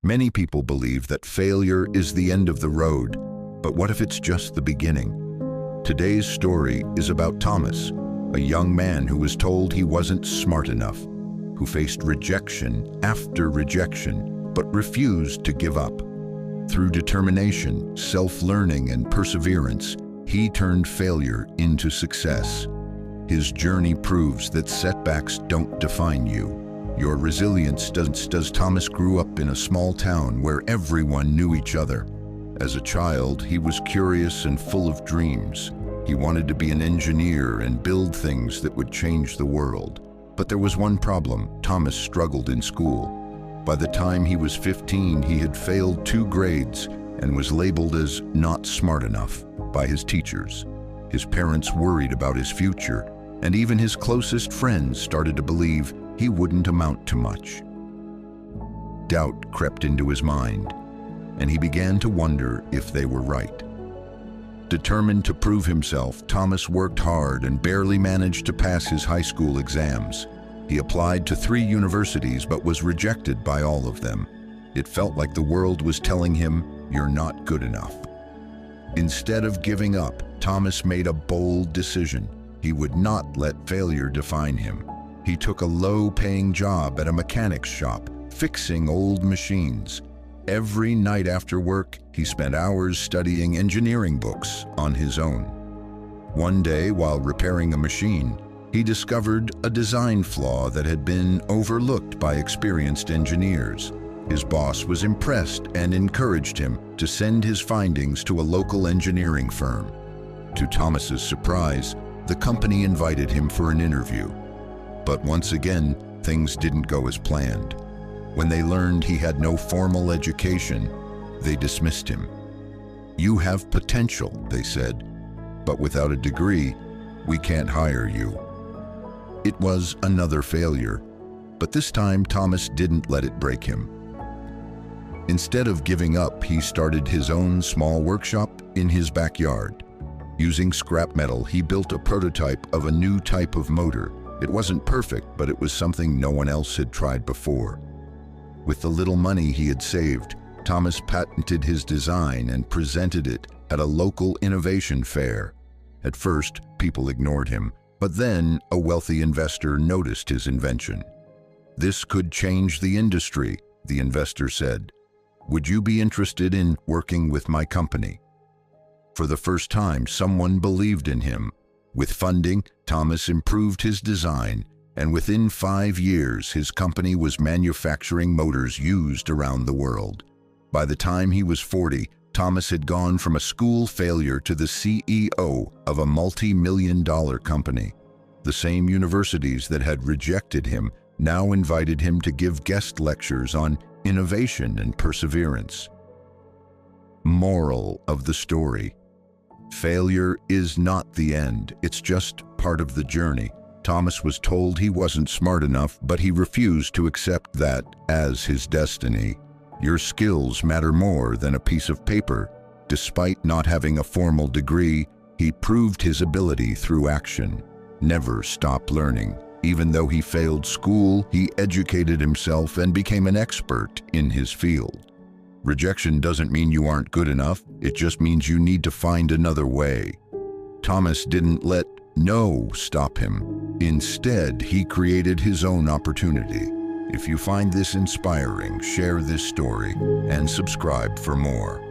Many people believe that failure is the end of the road, but what if it's just the beginning? Today's story is about Thomas, a young man who was told he wasn't smart enough, who faced rejection after rejection, but refused to give up. Through determination, self-learning, and perseverance, he turned failure into success. His journey proves that setbacks don't define you. Your resilience does. Thomas grew up in a small town where everyone knew each other. As a child, he was curious and full of dreams. He wanted to be an engineer and build things that would change the world. But there was one problem: Thomas struggled in school. By the time he was 15, he had failed 2 grades and was labeled as not smart enough by his teachers. His parents worried about his future, and even his closest friends started to believe he wouldn't amount to much. Doubt crept into his mind, and he began to wonder if they were right. Determined to prove himself, Thomas worked hard and barely managed to pass his high school exams. He applied to 3 universities but was rejected by all of them. It felt like the world was telling him, "You're not good enough." Instead of giving up, Thomas made a bold decision. He would not let failure define him. He took a low-paying job at a mechanic's shop, fixing old machines. Every night after work, he spent hours studying engineering books on his own. One day, while repairing a machine, he discovered a design flaw that had been overlooked by experienced engineers. His boss was impressed and encouraged him to send his findings to a local engineering firm. To Thomas's surprise, the company invited him for an interview. But once again, things didn't go as planned. When they learned he had no formal education, they dismissed him. "You have potential," they said, "but without a degree, we can't hire you." It was another failure, but this time Thomas didn't let it break him. Instead of giving up, he started his own small workshop in his backyard. Using scrap metal, he built a prototype of a new type of motor. It wasn't perfect, but it was something no one else had tried before. With the little money he had saved, Thomas patented his design and presented it at a local innovation fair. At first, people ignored him, but then a wealthy investor noticed his invention. "This could change the industry," the investor said. "Would you be interested in working with my company?" For the first time, someone believed in him. With funding, Thomas improved his design, and within 5 years, his company was manufacturing motors used around the world. By the time he was 40, Thomas had gone from a school failure to the CEO of a multi-million-dollar company. The same universities that had rejected him now invited him to give guest lectures on innovation and perseverance. Moral of the story: failure is not the end, it's just part of the journey. Thomas was told he wasn't smart enough, but he refused to accept that as his destiny. Your skills matter more than a piece of paper. Despite not having a formal degree, he proved his ability through action. Never stop learning. Even though he failed school, he educated himself and became an expert in his field. Rejection doesn't mean you aren't good enough, it just means you need to find another way. Thomas didn't let no stop him. Instead, he created his own opportunity. If you find this inspiring, share this story and subscribe for more.